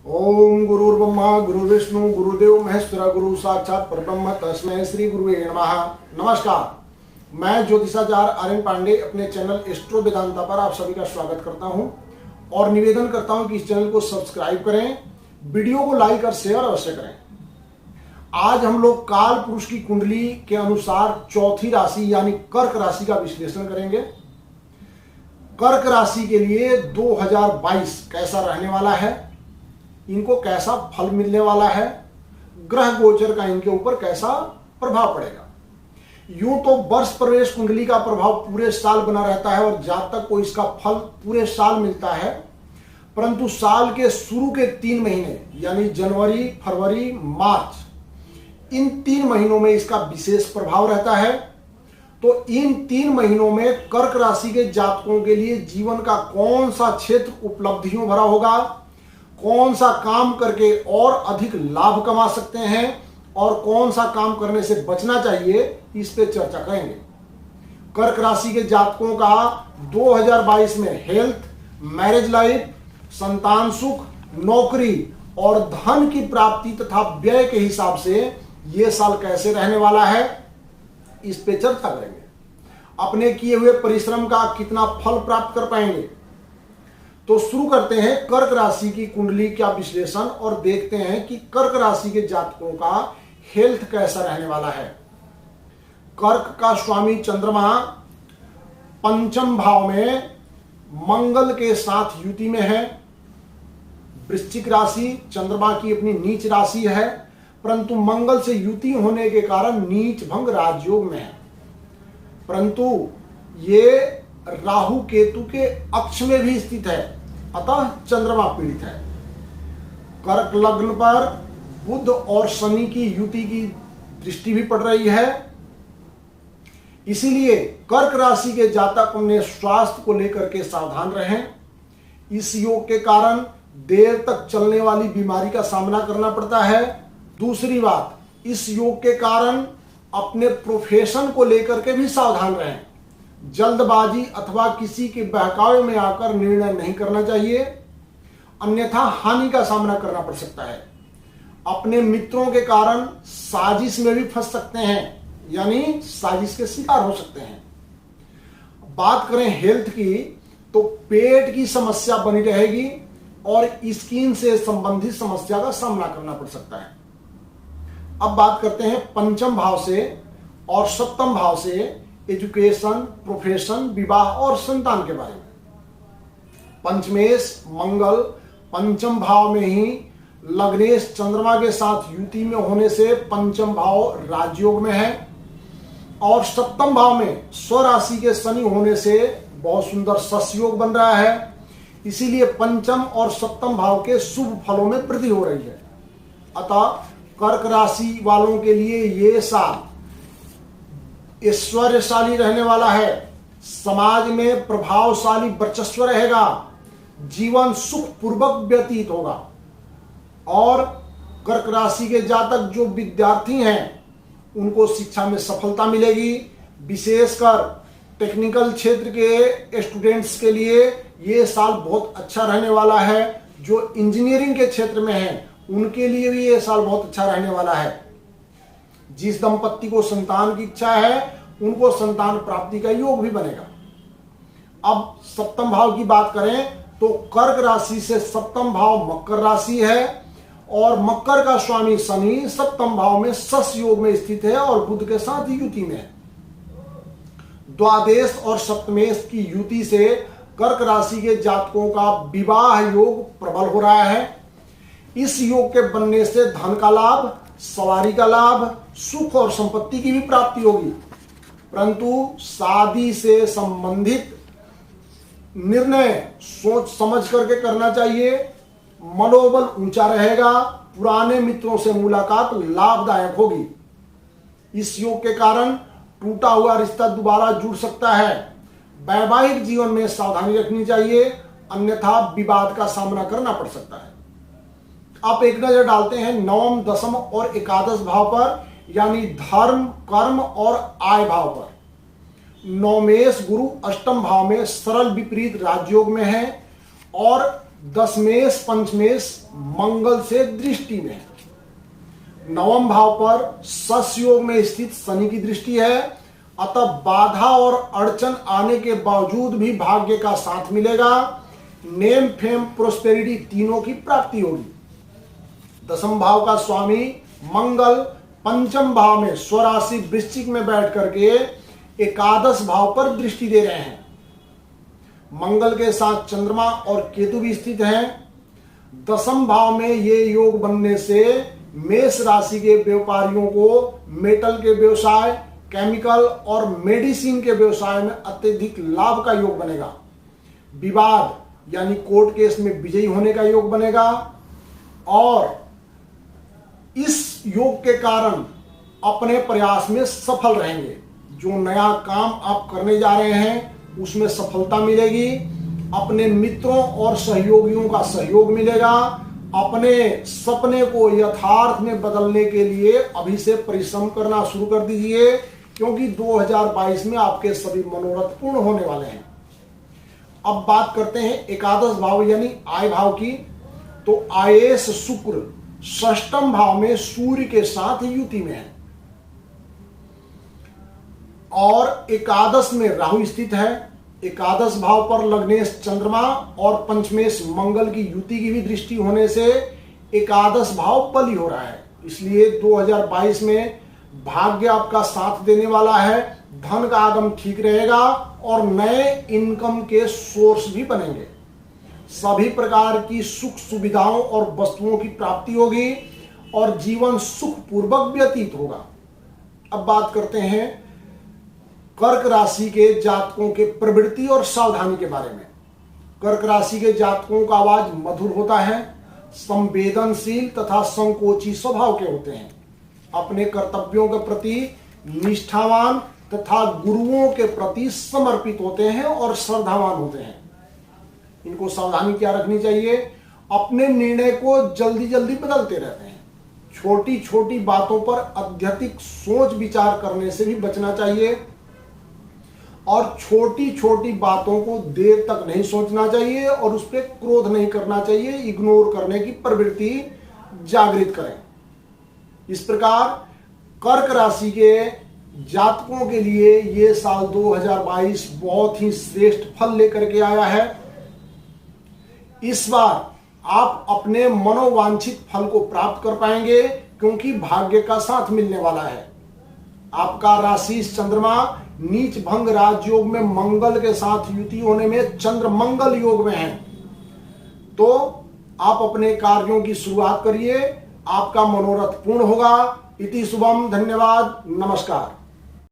ओम गुरुर्ब्रह्मा गुरुर्विष्णु गुरुदेव महेश्वरा गुरु साक्षात परब्रह्म तस्मै श्री गुरुवे नमः। नमस्कार, मैं ज्योतिषाचार्य आर्यन पांडे अपने चैनल एस्ट्रो वेदांता पर आप सभी का स्वागत करता हूं और निवेदन करता हूं कि इस चैनल को सब्सक्राइब करें, वीडियो को लाइक और शेयर अवश्य करें। आज हम लोग काल पुरुष की कुंडली के अनुसार चौथी राशि यानी कर्क राशि का विश्लेषण करेंगे। कर्क राशि के लिए 2022 कैसा रहने वाला है, इनको कैसा फल मिलने वाला है, ग्रह गोचर का इनके ऊपर कैसा प्रभाव पड़ेगा। यूं तो वर्ष प्रवेश कुंडली का प्रभाव पूरे साल बना रहता है और जातक को इसका फल पूरे साल मिलता है, परंतु साल के शुरू के 3 महीने यानी जनवरी, फरवरी, मार्च, इन 3 महीनों में इसका विशेष प्रभाव रहता है। तो इन 3 महीनों में कर्क राशि के जातकों के लिए जीवन का कौन सा क्षेत्र उपलब्धियों भरा होगा, कौन सा काम करके और अधिक लाभ कमा सकते हैं और कौन सा काम करने से बचना चाहिए, इस पे चर्चा करेंगे। कर्क राशि के जातकों का 2022 में हेल्थ, मैरिज लाइफ, संतान सुख, नौकरी और धन की प्राप्ति तथा व्यय के हिसाब से यह साल कैसे रहने वाला है, इस पे चर्चा करेंगे। अपने किए हुए परिश्रम का कितना फल प्राप्त कर पाएंगे। तो शुरू करते हैं कर्क राशि की कुंडली का विश्लेषण और देखते हैं कि कर्क राशि के जातकों का हेल्थ कैसा रहने वाला है। कर्क का स्वामी चंद्रमा पंचम भाव में मंगल के साथ युति में है। वृश्चिक राशि चंद्रमा की अपनी नीच राशि है, परंतु मंगल से युति होने के कारण नीच भंग राजयोग में है, परंतु ये राहु केतु के अक्ष में भी स्थित है, अतः चंद्रमा पीड़ित है। कर्क लग्न पर बुध और शनि की युति की दृष्टि भी पड़ रही है, इसीलिए कर्क राशि के जातक अपने स्वास्थ्य को लेकर के सावधान रहें। इस योग के कारण देर तक चलने वाली बीमारी का सामना करना पड़ता है। दूसरी बात, इस योग के कारण अपने प्रोफेशन को लेकर के भी सावधान रहें। जल्दबाजी अथवा किसी के बहकावे में आकर निर्णय नहीं करना चाहिए, अन्यथा हानि का सामना करना पड़ सकता है। अपने मित्रों के कारण साजिश में भी फंस सकते हैं, यानी साजिश के शिकार हो सकते हैं। बात करें हेल्थ की, तो पेट की समस्या बनी रहेगी और स्किन से संबंधित समस्या का सामना करना पड़ सकता है। अब बात करते हैं पंचम भाव से और सप्तम भाव से एजुकेशन, प्रोफेशन, विवाह और संतान के बारे में। पंचमेश मंगल पंचम भाव में ही लग्नेश चंद्रमा के साथ युति में होने से पंचम भाव राजयोग में है और सप्तम भाव में स्वराशि के शनि होने से बहुत सुंदर सस्योग बन रहा है। इसीलिए पंचम और सप्तम भाव के शुभ फलों में वृद्धि हो रही है। अतः कर्क राशि वालों के लिए ये साल ऐश्वर्यशाली रहने वाला है। समाज में प्रभावशाली वर्चस्व रहेगा, जीवन सुख पूर्वक व्यतीत होगा और कर्क राशि के जातक जो विद्यार्थी हैं उनको शिक्षा में सफलता मिलेगी। विशेषकर टेक्निकल क्षेत्र के स्टूडेंट्स के लिए ये साल बहुत अच्छा रहने वाला है। जो इंजीनियरिंग के क्षेत्र में हैं उनके लिए भी ये साल बहुत अच्छा रहने वाला है। जिस दंपत्ति को संतान की इच्छा है उनको संतान प्राप्ति का योग भी बनेगा। अब सप्तम भाव की बात करें तो कर्क राशि से सप्तम भाव मकर राशि है और मकर का स्वामी शनि सप्तम भाव में सस योग में स्थित है और बुध के साथ युति में है। द्वादश और सप्तमेश की युति से कर्क राशि के जातकों का विवाह योग प्रबल हो रहा है। इस योग के बनने से धन का लाभ, सवारी का लाभ, सुख और संपत्ति की भी प्राप्ति होगी, परंतु शादी से संबंधित निर्णय सोच समझ करके करना चाहिए। मनोबल ऊंचा रहेगा, पुराने मित्रों से मुलाकात लाभदायक होगी। इस योग के कारण टूटा हुआ रिश्ता दोबारा जुड़ सकता है। वैवाहिक जीवन में सावधानी रखनी चाहिए, अन्यथा विवाद का सामना करना पड़ सकता है। आप एक नजर डालते हैं नवम, दसम और एकादश भाव पर, यानी धर्म, कर्म और आय भाव पर। नवमेश गुरु अष्टम भाव में सरल विपरीत राजयोग में है और दशमेश पंचमेश मंगल से दृष्टि में है। नवम भाव पर सस योग में स्थित शनि की दृष्टि है, अतः बाधा और अड़चन आने के बावजूद भी भाग्य का साथ मिलेगा। नेम फेम प्रोस्पेरिटी तीनों की प्राप्ति होगी। दसम भाव का स्वामी मंगल पंचम भाव में स्वराशि वृश्चिक में बैठ करके एकादश भाव पर दृष्टि दे रहे हैं। मंगल के साथ चंद्रमा और केतु भी स्थित हैं। दसम भाव में ये योग बनने से मेष राशि के व्यापारियों को मेटल के व्यवसाय, केमिकल और मेडिसिन के व्यवसाय में अत्यधिक लाभ का योग बनेगा। विवाद यानी कोर्ट केस में विजयी होने का योग बनेगा और इस योग के कारण अपने प्रयास में सफल रहेंगे। जो नया काम आप करने जा रहे हैं उसमें सफलता मिलेगी। अपने मित्रों और सहयोगियों का सहयोग मिलेगा। अपने सपने को यथार्थ में बदलने के लिए अभी से परिश्रम करना शुरू कर दीजिए, क्योंकि 2022 में आपके सभी मनोरथ पूर्ण होने वाले हैं। अब बात करते हैं एकादश भाव यानी आय भाव की। तो आयेश शुक्र षष्टम भाव में सूर्य के साथ युति में है और एकादश में राहु स्थित है। एकादश भाव पर लग्नेश चंद्रमा और पंचमेश मंगल की युति की भी दृष्टि होने से एकादश भाव बली हो रहा है। इसलिए 2022 में भाग्य आपका साथ देने वाला है। धन का आगम ठीक रहेगा और नए इनकम के सोर्स भी बनेंगे। सभी प्रकार की सुख सुविधाओं और वस्तुओं की प्राप्ति होगी और जीवन सुख पूर्वक व्यतीत होगा। अब बात करते हैं कर्क राशि के जातकों के प्रवृत्ति और सावधानी के बारे में। कर्क राशि के जातकों का आवाज मधुर होता है, संवेदनशील तथा संकोची स्वभाव के होते हैं। अपने कर्तव्यों के प्रति निष्ठावान तथा गुरुओं के प्रति समर्पित होते हैं और श्रद्धावान होते हैं। इनको सावधानी क्या रखनी चाहिए? अपने निर्णय को जल्दी जल्दी बदलते रहते हैं। छोटी छोटी बातों पर अत्यधिक सोच विचार करने से भी बचना चाहिए और छोटी छोटी बातों को देर तक नहीं सोचना चाहिए और उस पर क्रोध नहीं करना चाहिए। इग्नोर करने की प्रवृत्ति जागृत करें। इस प्रकार कर्क राशि के जातकों के लिए ये साल 2022 बहुत ही श्रेष्ठ फल लेकर के आया है। इस बार आप अपने मनोवांछित फल को प्राप्त कर पाएंगे, क्योंकि भाग्य का साथ मिलने वाला है। आपका राशि चंद्रमा नीच भंग राजयोग में मंगल के साथ युति होने में चंद्र मंगल योग में है। तो आप अपने कार्यों की शुरुआत करिए, आपका मनोरथ पूर्ण होगा। इति शुभम। धन्यवाद। नमस्कार।